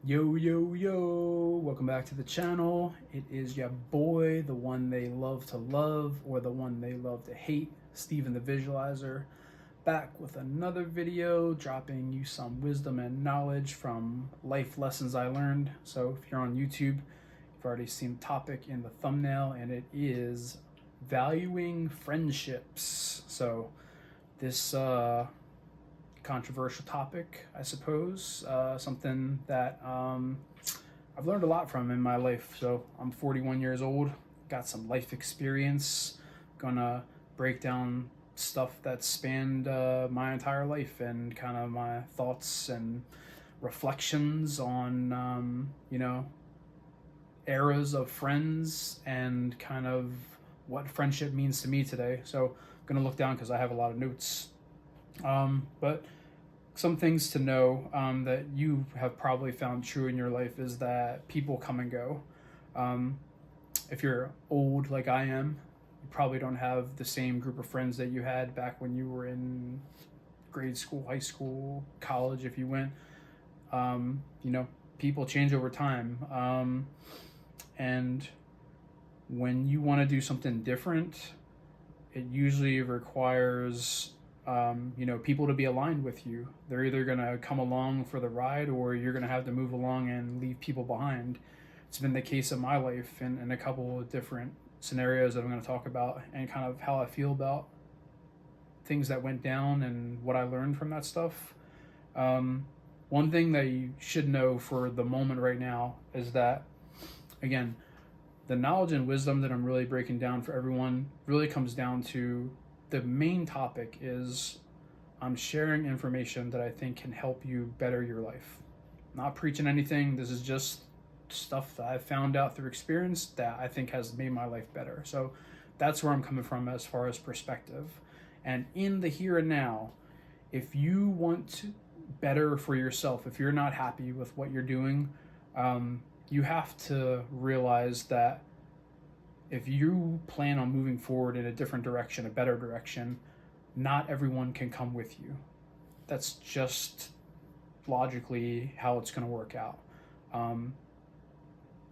Yo, yo, yo, welcome back to the channel. It is your boy, the one they love to love or the one they love to hate, Steven the Visualizer, back with another video, dropping you some wisdom and knowledge from life lessons I learned. So if you're on YouTube, you've already seen the topic in the thumbnail, and it is valuing friendships. So this controversial topic, I suppose. Something that I've learned a lot from in my life. So I'm 41 years old, got some life experience, gonna break down stuff that spanned my entire life and kind of my thoughts and reflections on, eras of friends and kind of what friendship means to me today. So I'm gonna look down because I have a lot of notes, but some things to know that you have probably found true in your life is that people come and go. Um, if you're old like I am, you probably don't have the same group of friends that you had back when you were in grade school, high school, college, if you went. Um, you know, People change over time. And when you want to do something different, it usually requires people to be aligned with you. They're either going to come along for the ride or you're going to have to move along and leave people behind. It's been the case in my life in a couple of different scenarios that I'm going to talk about and kind of how I feel about things that went down and what I learned from that stuff. One thing that you should know for the moment right now is that, again, the knowledge and wisdom that I'm really breaking down for everyone really comes down to the main topic is I'm sharing information that I think can help you better your life. Not preaching anything. This is just stuff that I've found out through experience that I think has made my life better. So that's where I'm coming from as far as perspective. And in the here and now, if you want better for yourself, if you're not happy with what you're doing, you have to realize that if you plan on moving forward in a different direction, a better direction, not everyone can come with you. That's just logically how it's going to work out.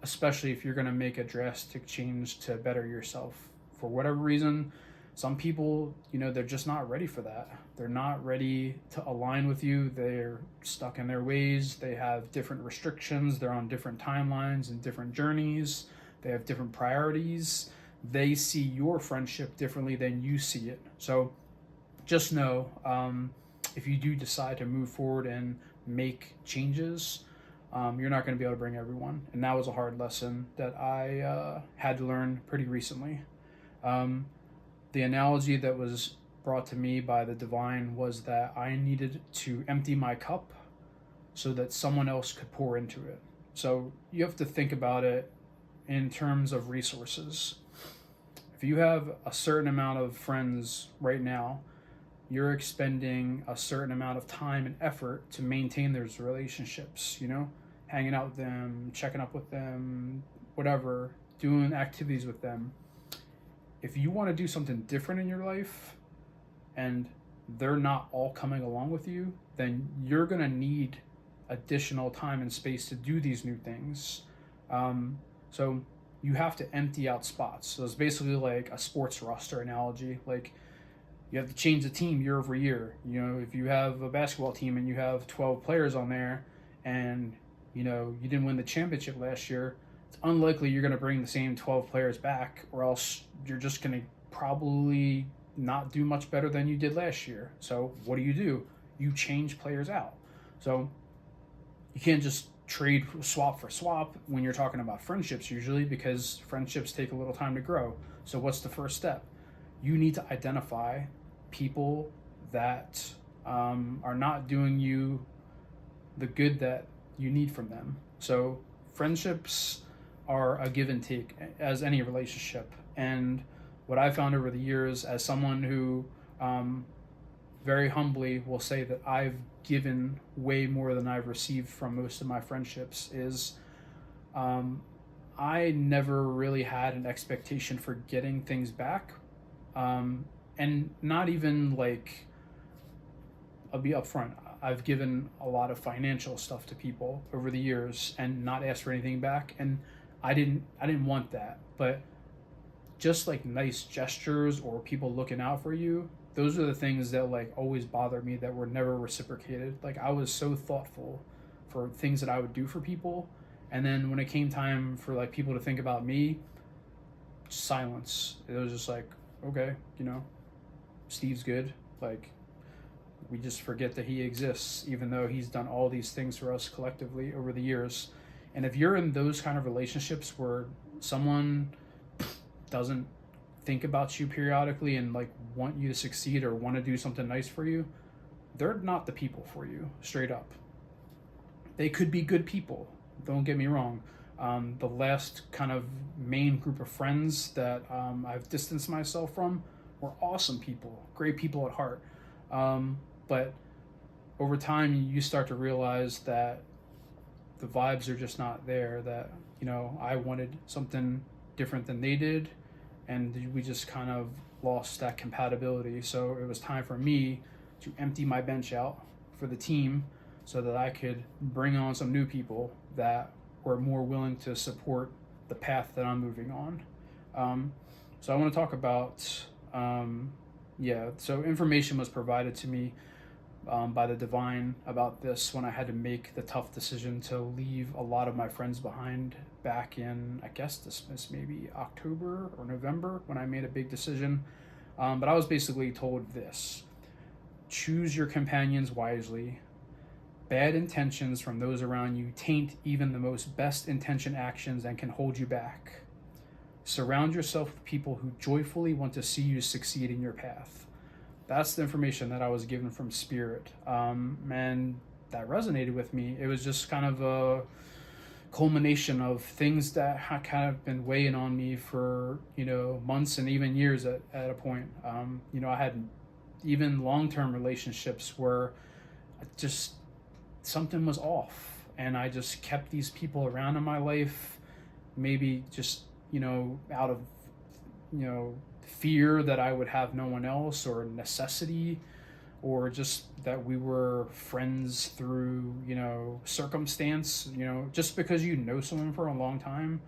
Especially if you're going to make a drastic change to better yourself. For whatever reason, some people, they're just not ready for that. They're not ready to align with you. They're stuck in their ways. They have different restrictions. They're on different timelines and different journeys. They have different priorities. They see your friendship differently than you see it. So just know, if you do decide to move forward and make changes, you're not going to be able to bring everyone. And that was a hard lesson that I had to learn pretty recently. The analogy that was brought to me by the divine was that I needed to empty my cup so that someone else could pour into it. So you have to think about it in terms of resources. If you have a certain amount of friends right now, you're expending a certain amount of time and effort to maintain those relationships, hanging out with them, checking up with them, whatever, doing activities with them. If you want to do something different in your life and they're not all coming along with you, then you're going to need additional time and space to do these new things. So you have to empty out spots. So it's basically like a sports roster analogy. Like, you have to change the team year over year. If you have a basketball team and you have 12 players on there and, you didn't win the championship last year, it's unlikely you're going to bring the same 12 players back, or else you're just going to probably not do much better than you did last year. So what do? You change players out. So you can't just trade swap for swap when you're talking about friendships usually, because friendships take a little time to grow. So what's the first step? You need to identify people that are not doing you the good that you need from them. So friendships are a give and take, as any relationship. And what I found over the years, as someone who very humbly will say that I've given way more than I've received from most of my friendships, is I never really had an expectation for getting things back. And not even like, I'll be upfront, I've given a lot of financial stuff to people over the years and not asked for anything back, and I didn't want that. But just like nice gestures or people looking out for you, those are the things that like always bother me that were never reciprocated. Like I was so thoughtful for things that I would do for people, and then when it came time for like people to think about me, silence. It was just like, okay, Steve's good. Like we just forget that he exists, even though he's done all these things for us collectively over the years. And if you're in those kind of relationships where someone doesn't think about you periodically and like want you to succeed or want to do something nice for you, they're not the people for you, straight up. They could be good people, don't get me wrong. The last kind of main group of friends that I've distanced myself from were awesome people, great people at heart. But over time, you start to realize that the vibes are just not there, that, I wanted something different than they did, and we just kind of lost that compatibility. So it was time for me to empty my bench out for the team so that I could bring on some new people that were more willing to support the path that I'm moving on. So I want to talk about, so information was provided to me by the divine about this when I had to make the tough decision to leave a lot of my friends behind back in, I guess this was maybe October or November when I made a big decision. But I was basically told this: choose your companions wisely. Bad intentions from those around you taint even the most best intention actions and can hold you back. Surround yourself with people who joyfully want to see you succeed in your path. That's the information that I was given from Spirit. And that resonated with me. It was just kind of a culmination of things that had kind of been weighing on me for, months and even years at a point. I had even long-term relationships where just something was off, and I just kept these people around in my life, maybe just, out of, fear that I would have no one else, or necessity, or just that we were friends through, circumstance. Just because you know someone for a long time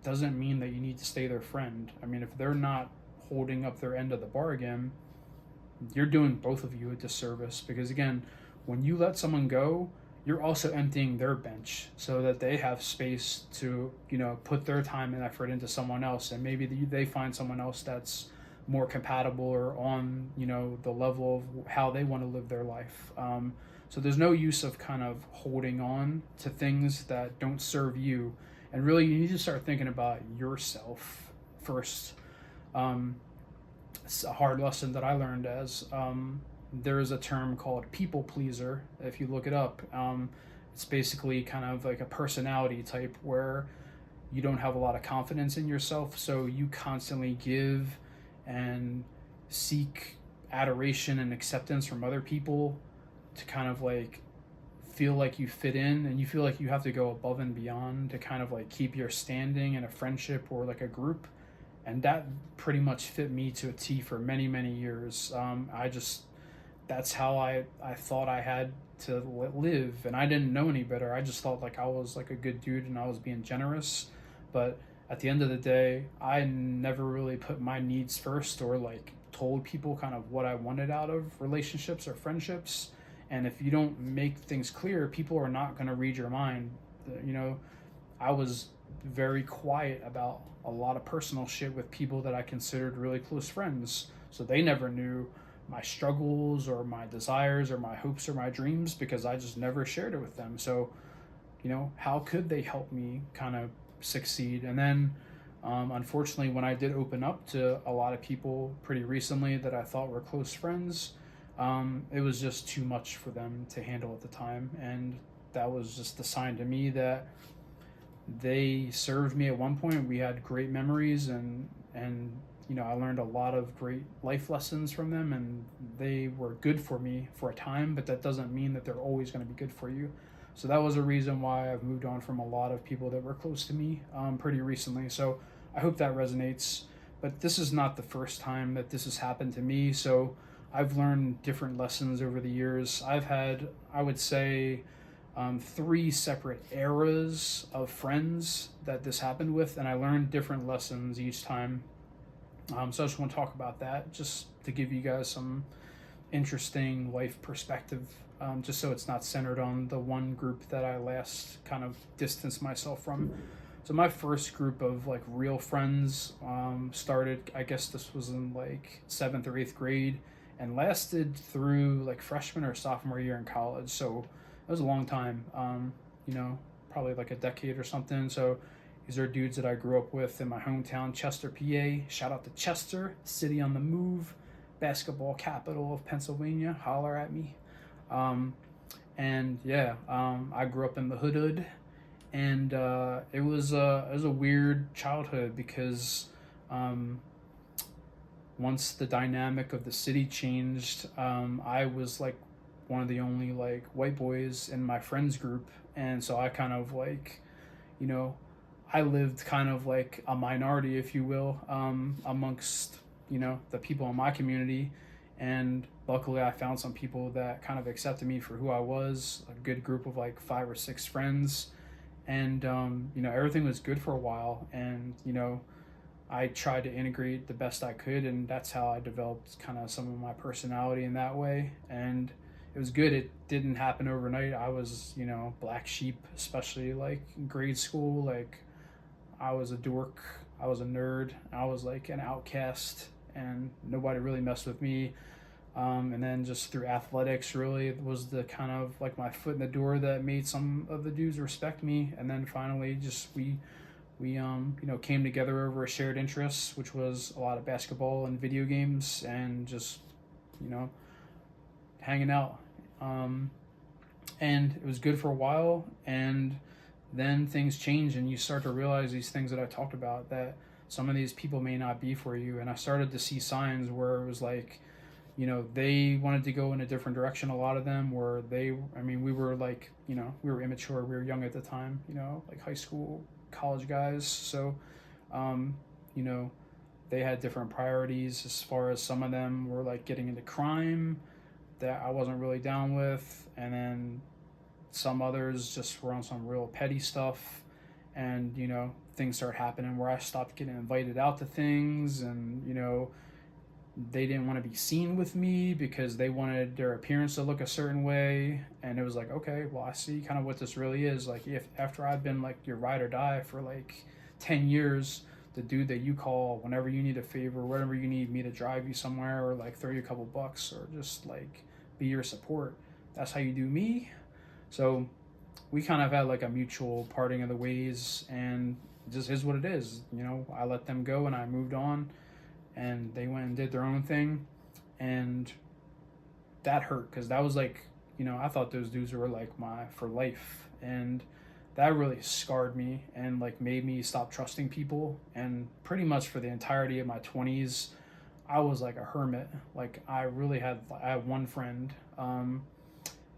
doesn't mean that you need to stay their friend. I mean, if they're not holding up their end of the bargain, you're doing both of you a disservice, because again, when you let someone go, you're also emptying their bench so that they have space to, put their time and effort into someone else. And maybe they find someone else that's more compatible or on, the level of how they want to live their life. So there's no use of kind of holding on to things that don't serve you. And really, you need to start thinking about yourself first. It's a hard lesson that I learned as there is a term called people pleaser. If you look it up, it's basically kind of like a personality type where you don't have a lot of confidence in yourself, so you constantly give and seek adoration and acceptance from other people to kind of like feel like you fit in, and you feel like you have to go above and beyond to kind of like keep your standing in a friendship or like a group. And that pretty much fit me to a T for many, many years. That's how I thought I had to live, and I didn't know any better. I just thought like I was like a good dude and I was being generous. But at the end of the day, I never really put my needs first, or like told people kind of what I wanted out of relationships or friendships. And if you don't make things clear, people are not going to read your mind. I was very quiet about a lot of personal shit with people that I considered really close friends, so they never knew my struggles or my desires or my hopes or my dreams, because I just never shared it with them. So, how could they help me kind of succeed? And then, unfortunately, when I did open up to a lot of people pretty recently that I thought were close friends, it was just too much for them to handle at the time. And that was just a sign to me that they served me at one point. We had great memories, and I learned a lot of great life lessons from them, and they were good for me for a time, but that doesn't mean that they're always going to be good for you. So that was a reason why I've moved on from a lot of people that were close to me pretty recently. So I hope that resonates. But this is not the first time that this has happened to me. So I've learned different lessons over the years. I've had, I would say, three separate eras of friends that this happened with, and I learned different lessons each time. So I just want to talk about that, just to give you guys some interesting life perspective, just so it's not centered on the one group that I last kind of distanced myself from. So my first group of like real friends started, I guess this was in like 7th or 8th grade, and lasted through like freshman or sophomore year in college. So it was a long time, probably like a decade or something. So these are dudes that I grew up with in my hometown, Chester, PA. Shout out to Chester, city on the move, basketball capital of Pennsylvania. Holler at me. I grew up in the hood, and it was a weird childhood because once the dynamic of the city changed, I was like one of the only like white boys in my friends group, and so I kind of like, you know, I lived kind of like a minority, if you will, amongst the people in my community, and luckily I found some people that kind of accepted me for who I was. A good group of like 5 or 6 friends, and everything was good for a while, and I tried to integrate the best I could, and that's how I developed kind of some of my personality in that way. And it was good. It didn't happen overnight. I was, black sheep, especially like in grade school. Like, I was a dork. I was a nerd. I was like an outcast, and nobody really messed with me. And then just through athletics, really, it was the kind of like my foot in the door that made some of the dudes respect me. And then finally, just we came together over a shared interest, which was a lot of basketball and video games, and just hanging out. And it was good for a while, and then things change, and you start to realize these things that I talked about, that some of these people may not be for you. And I started to see signs where it was like, they wanted to go in a different direction. A lot of them were, we were like, we were immature, we were young at the time, like high school, college guys. So, they had different priorities. As far as some of them were like getting into crime that I wasn't really down with, and then some others just were on some real petty stuff, and things started happening where I stopped getting invited out to things, and they didn't want to be seen with me because they wanted their appearance to look a certain way. And it was like, okay, well, I see kind of what this really is. Like, if after I've been like your ride or die for like 10 years, the dude that you call whenever you need a favor, whenever you need me to drive you somewhere, or like throw you a couple bucks, or just like be your support, that's how you do me. So we kind of had like a mutual parting of the ways, and it just is what it is. I let them go and I moved on, and they went and did their own thing. And that hurt, because that was like, I thought those dudes were like my for life, and that really scarred me and like made me stop trusting people. And pretty much for the entirety of my 20s, I was like a hermit. Like, I had one friend,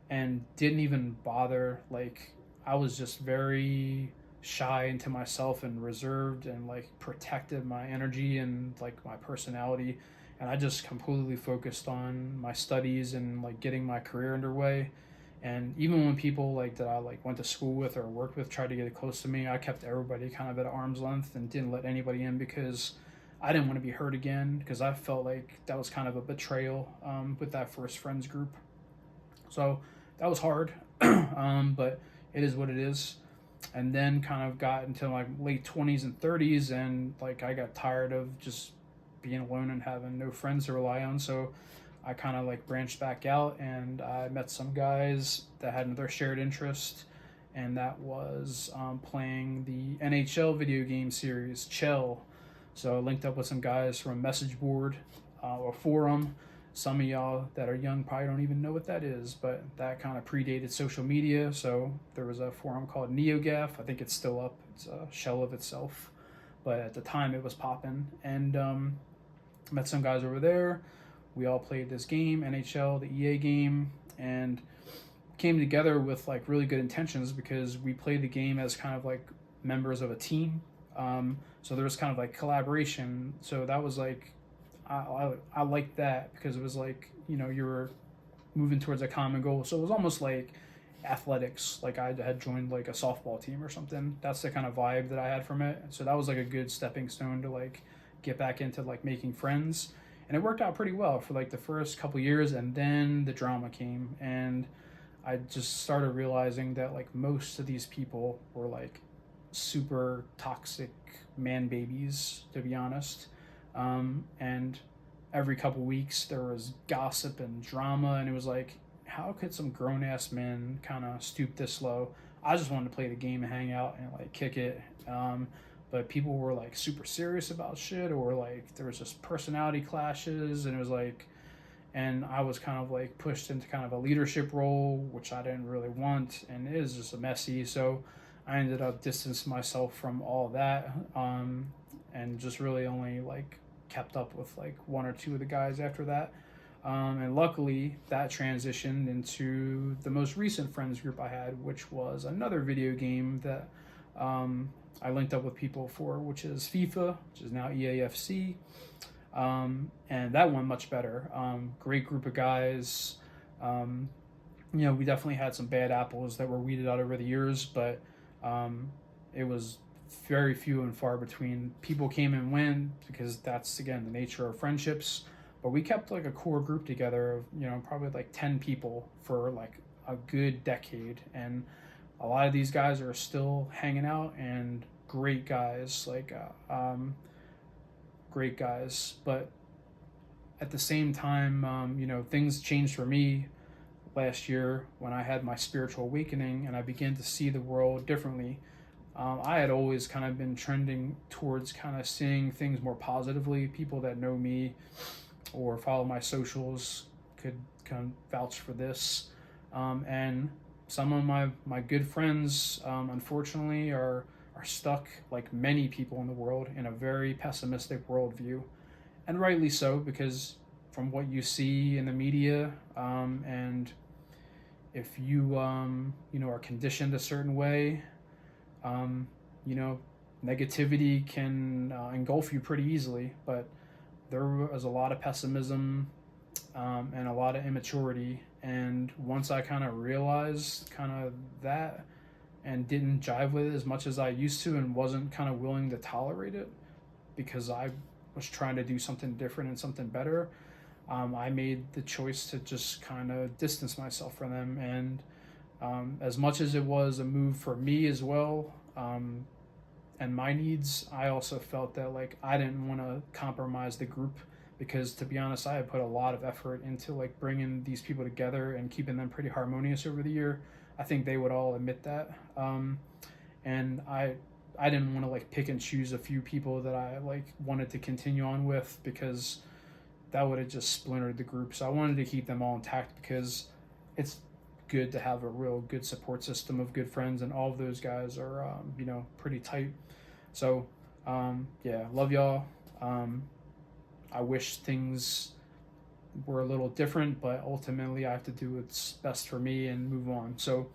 and didn't even bother. Like, I was just very shy into myself and reserved, and like protected my energy and like my personality, and I just completely focused on my studies and like getting my career underway. And even when people like that I like went to school with or worked with tried to get close to me, I kept everybody kind of at arm's length and didn't let anybody in, because I didn't want to be hurt again, because I felt like that was kind of a betrayal with that first friends group. So that was hard, but it is what it is. And then kind of got into like late 20s and 30s, and like I got tired of just being alone and having no friends to rely on. So I kind of like branched back out, and I met some guys that had another shared interest, and that was playing the NHL video game series Chell. So I linked up with some guys from a message board or forum. Some of y'all that are young probably don't even know what that is, but that kind of predated social media. So there was a forum called NeoGaf. I think it's still up. It's a shell of itself, but at the time it was popping. And met some guys over there. We all played this game, NHL, the EA game, and came together with like really good intentions, because we played the game as kind of like members of a team. So there was kind of like collaboration. So that was like I liked that because it was like, you know, you were moving towards a common goal. So it was almost like athletics. Like I had joined like a softball team or something. That's the kind of vibe that I had from it. So that was like a good stepping stone to like get back into like making friends. And it worked out pretty well for like the first couple years, and then the drama came, and I just started realizing that like most of these people were like super toxic man babies, to be honest. And every couple weeks there was gossip and drama, and it was like, how could some grown ass men kind of stoop this low? I just wanted to play the game and hang out and like kick it. But people were like super serious about shit, or like there was just personality clashes, and it was like, and I was kind of like pushed into kind of a leadership role, which I didn't really want, and it is just a messy. So I ended up distancing myself from all that, and just really only like kept up with like one or two of the guys after that. And luckily, that transitioned into the most recent friends group I had, which was another video game that I linked up with people for, which is FIFA, which is now EAFC. And that one much better. Great group of guys. You know, we definitely had some bad apples that were weeded out over the years, but it was very few and far between. People came and went because that's again the nature of friendships. But we kept like a core group together of, you know, probably like 10 people for like a good decade, and a lot of these guys are still hanging out and great guys, like great guys. But at the same time, you know, things changed for me last year when I had my spiritual awakening and I began to see the world differently. I had always kind of been trending towards kind of seeing things more positively. People that know me or follow my socials could kind of vouch for this. And some of my good friends, unfortunately, are stuck, like many people in the world, in a very pessimistic worldview, and rightly so, because from what you see in the media, and if you you know, are conditioned a certain way, you know, negativity can engulf you pretty easily. But there was a lot of pessimism, and a lot of immaturity. And once I kind of realized kind of that and didn't jive with it as much as I used to, and wasn't kind of willing to tolerate it because I was trying to do something different and something better, I made the choice to just kind of distance myself from them. And as much as it was a move for me as well, and my needs, I also felt that like I didn't want to compromise the group, because to be honest, I had put a lot of effort into like bringing these people together and keeping them pretty harmonious over the year. I think they would all admit that. And I didn't want to like pick and choose a few people that I like wanted to continue on with, because that would have just splintered the group. So I wanted to keep them all intact, because it's good to have a real good support system of good friends, and all of those guys are you know, pretty tight. So yeah, love y'all. I wish things were a little different, but ultimately I have to do what's best for me and move on. So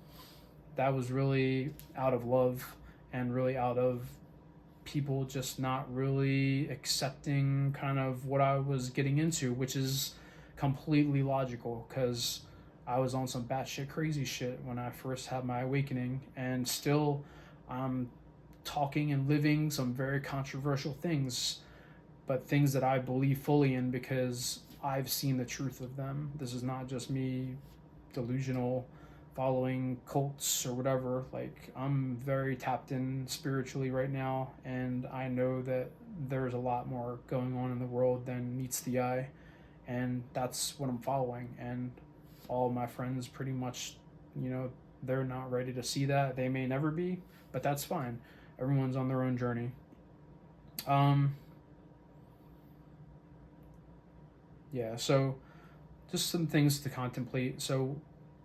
that was really out of love, and really out of people just not really accepting kind of what I was getting into, which is completely logical, because I was on some batshit crazy shit when I first had my awakening, and still I'm talking and living some very controversial things, but things that I believe fully in because I've seen the truth of them. This is not just me delusional following cults or whatever. Like, I'm very tapped in spiritually right now, and I know that there's a lot more going on in the world than meets the eye, and that's what I'm following. And all my friends pretty much, you know, they're not ready to see that. They may never be, but that's fine. Everyone's on their own journey. Yeah, so just some things to contemplate. So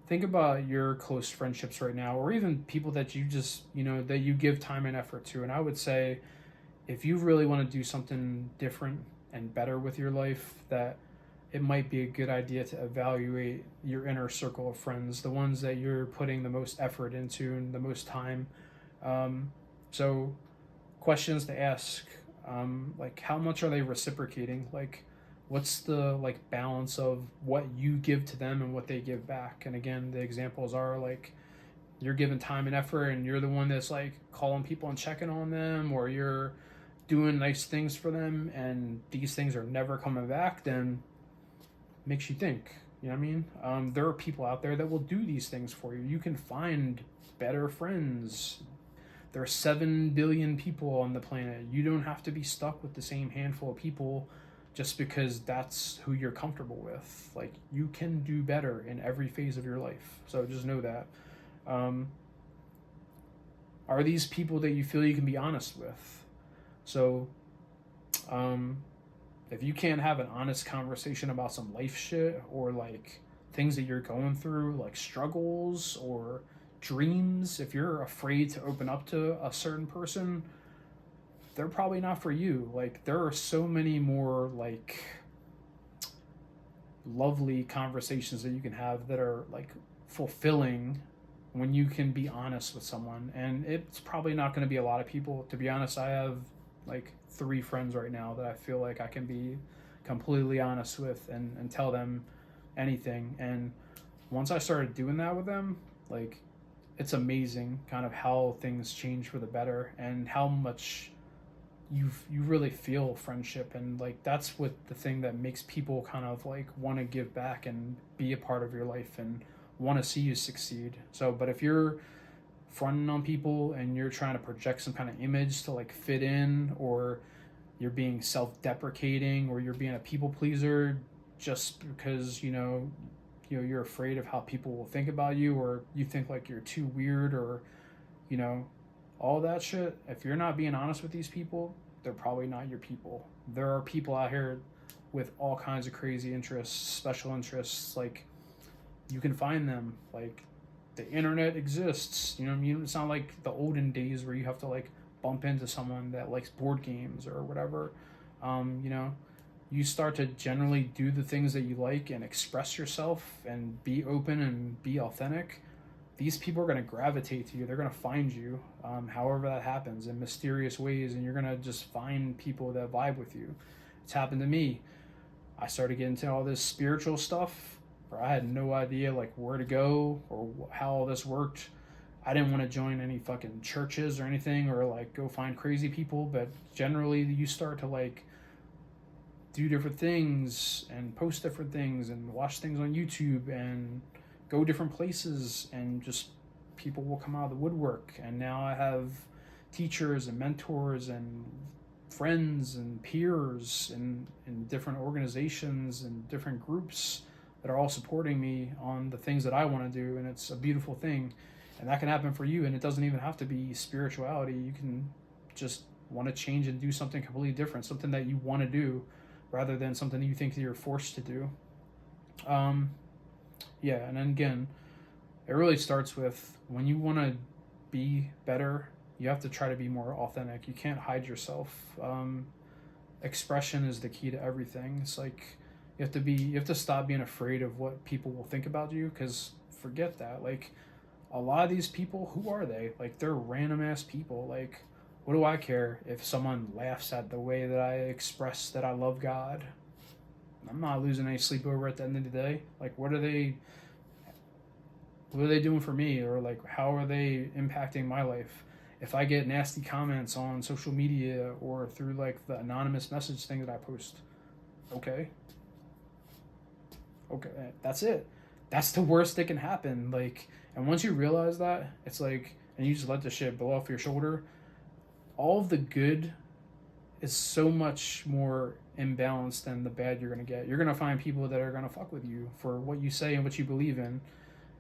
think about your close friendships right now, or even people that you just, you know, that you give time and effort to. And I would say, if you really want to do something different and better with your life, that it might be a good idea to evaluate your inner circle of friends, the ones that you're putting the most effort into and the most time. So questions to ask, like, how much are they reciprocating? Like, What's the like balance of what you give to them and what they give back? And again, the examples are like you're giving time and effort and you're the one that's like calling people and checking on them, or you're doing nice things for them and these things are never coming back, then makes you think. You know what I mean? There are people out there that will do these things for you. You can find better friends. There are 7 billion people on the planet. You don't have to be stuck with the same handful of people just because that's who you're comfortable with. Like, you can do better in every phase of your life. So just know that. Um, are these people that you feel you can be honest with? So, um, if you can't have an honest conversation about some life shit or like things that you're going through, like struggles or dreams, if you're afraid to open up to a certain person, they're probably not for you. Like, there are so many more like lovely conversations that you can have that are like fulfilling when you can be honest with someone. And it's probably not going to be a lot of people. To be honest, I have like 3 friends right now that I feel like I can be completely honest with and tell them anything. And once I started doing that with them, like, it's amazing kind of how things change for the better and how much you really feel friendship. And like, that's what the thing that makes people kind of like want to give back and be a part of your life and want to see you succeed. So but if you're fronting on people and you're trying to project some kind of image to like fit in, or you're being self-deprecating, or you're being a people pleaser just because you're afraid of how people will think about you, or you think like you're too weird, or you know all that shit, if you're not being honest with these people, they're probably not your people. There are people out here with all kinds of crazy interests, special interests. Like, you can find them. Like, the internet exists. You know what I mean? It's not like the olden days where you have to like bump into someone that likes board games or whatever. You know, you start to generally do the things that you like and express yourself and be open and be authentic. These people are going to gravitate to you. They're going to find you, however that happens, in mysterious ways, and you're going to just find people that vibe with you. It's happened to me. I started getting into all this spiritual stuff where I had no idea like where to go or how all this worked. I didn't want to join any fucking churches or anything, or like go find crazy people, but generally you start to like do different things and post different things and watch things on YouTube and go different places, and just people will come out of the woodwork. And now I have teachers and mentors and friends and peers in different organizations and different groups that are all supporting me on the things that I want to do. And it's a beautiful thing. And that can happen for you. And it doesn't even have to be spirituality. You can just want to change and do something completely different, something that you want to do rather than something that you think that you're forced to do. Yeah, and then again, it really starts with when you want to be better, you have to try to be more authentic. You can't hide yourself. Expression is the key to everything. It's like you have to stop being afraid of what people will think about you, because forget that. Like, a lot of these people, who are they? Like, they're random ass people. Like, what do I care if someone laughs at the way that I express that I love God? I'm not losing any sleep over at the end of the day. Like, what are they doing for me, or like how are they impacting my life? If I get nasty comments on social media or through like the anonymous message thing that I post, okay, that's it. That's the worst that can happen. Like, and once you realize that, it's like, and you just let the shit blow off your shoulder, all of the good is so much more imbalanced than the bad you're gonna get. You're gonna find people that are gonna fuck with you for what you say and what you believe in.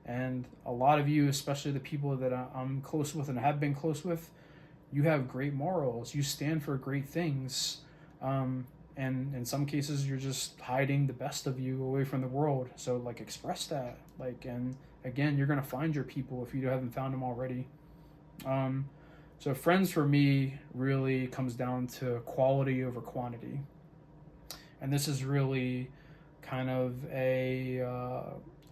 And a lot of you, especially the people that I'm close with and have been close with, you have great morals. You stand for great things. And in some cases, you're just hiding the best of you away from the world. So, like, express that. Like, and again, you're going to find your people if you haven't found them already. So friends for me really comes down to quality over quantity. And this is really kind of a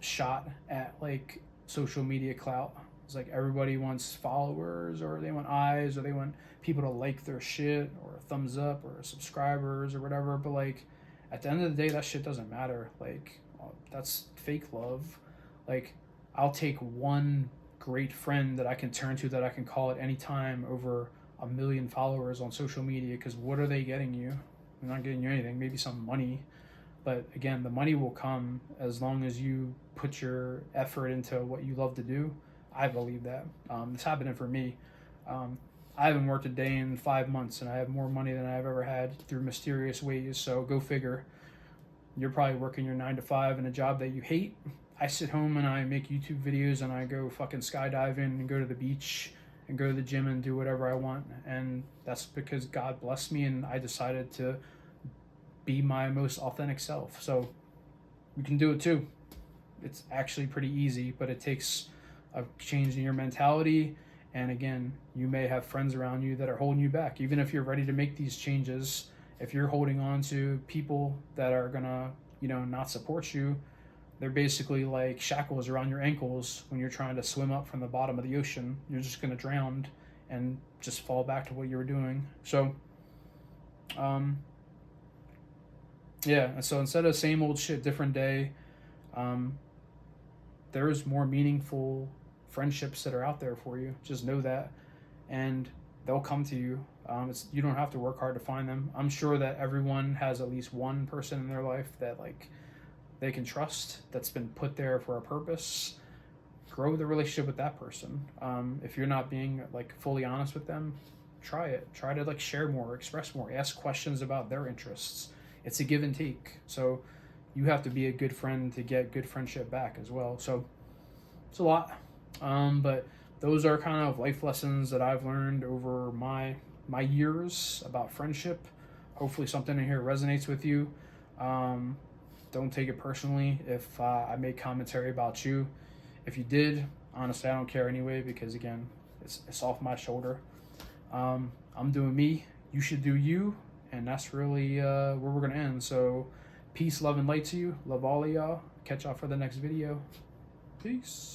shot at like social media clout. It's like everybody wants followers, or they want eyes, or they want people to like their shit, or a thumbs up, or subscribers, or whatever. But like, At the end of the day, that shit doesn't matter. Like, that's fake love. Like, I'll take one great friend that I can turn to, that I can call at any time, over a million followers on social media. Because what are they getting you? They're not getting you anything. Maybe some money. But again, the money will come as long as you put your effort into what you love to do. I believe that. It's happening for me. Um, I haven't worked a day in 5 months, and I have more money than I've ever had through mysterious ways. So go figure. You're probably working your 9 to 5 in a job that you hate. I sit home and I make YouTube videos, and I go fucking skydiving and go to the beach and go to the gym and do whatever I want. And that's because God blessed me, and I decided to be my most authentic self. So you can do it too. It's actually pretty easy, but it takes a change in your mentality. And again, you may have friends around you that are holding you back. Even if you're ready to make these changes, if you're holding on to people that are gonna, not support you, they're basically like shackles around your ankles when you're trying to swim up from the bottom of the ocean. You're just gonna drown and just fall back to what you were doing. So, yeah. And so instead of same old shit, different day, there's more meaningful friendships that are out there for you. Just know that, and they'll come to you. You don't have to work hard to find them. I'm sure that everyone has at least one person in their life that like they can trust, that's been put there for a purpose. Grow the relationship with that person. If you're not being like fully honest with them, try it. Try to like share more, express more, ask questions about their interests. It's a give and take. So you have to be a good friend to get good friendship back as well. So it's a lot. But those are kind of life lessons that I've learned over my years about friendship. Hopefully something in here resonates with you. Don't take it personally if I make commentary about you. If you did, honestly, I don't care anyway, because again, it's off my shoulder. I'm doing me. You should do you. And that's really where we're going to end. So peace, love, and light to you. Love all of y'all. Catch y'all for the next video. Peace.